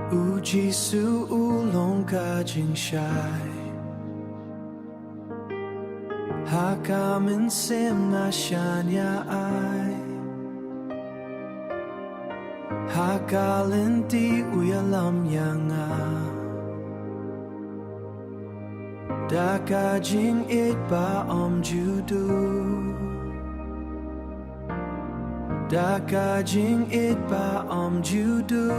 Ujisu ulong kajing shai Hakamin sim na shanya ai Hakalin di uyalam yanga Dakajing it ba judu Dakajing it ba judu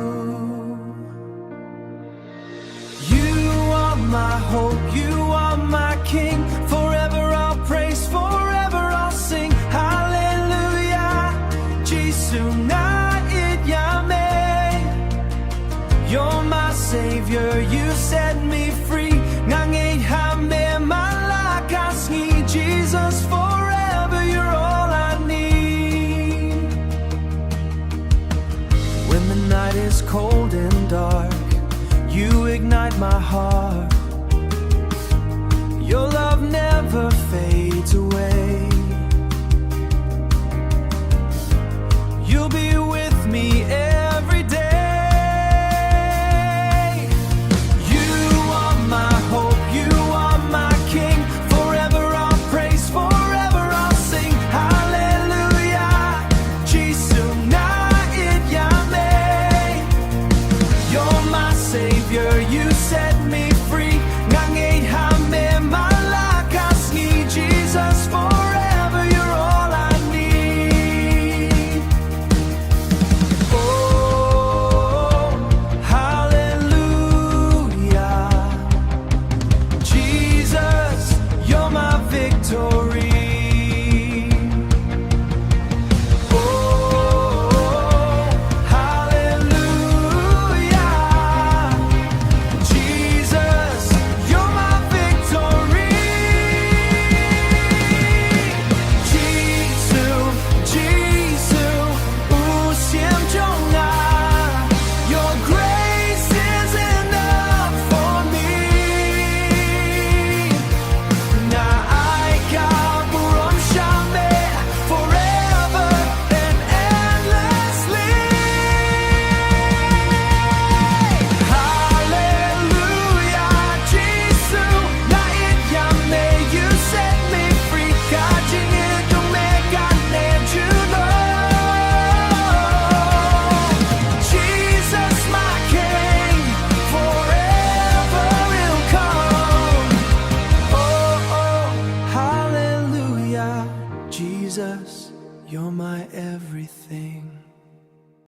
You are my hope, you are my king. Forever I'll praise, forever I'll sing. Hallelujah, Jesu na ityame. You're my savior, you set me free. Ngangay hame malakas ngi. Jesus, forever you're all I need. When the night is cold and dark, you ignite my heart. Your love never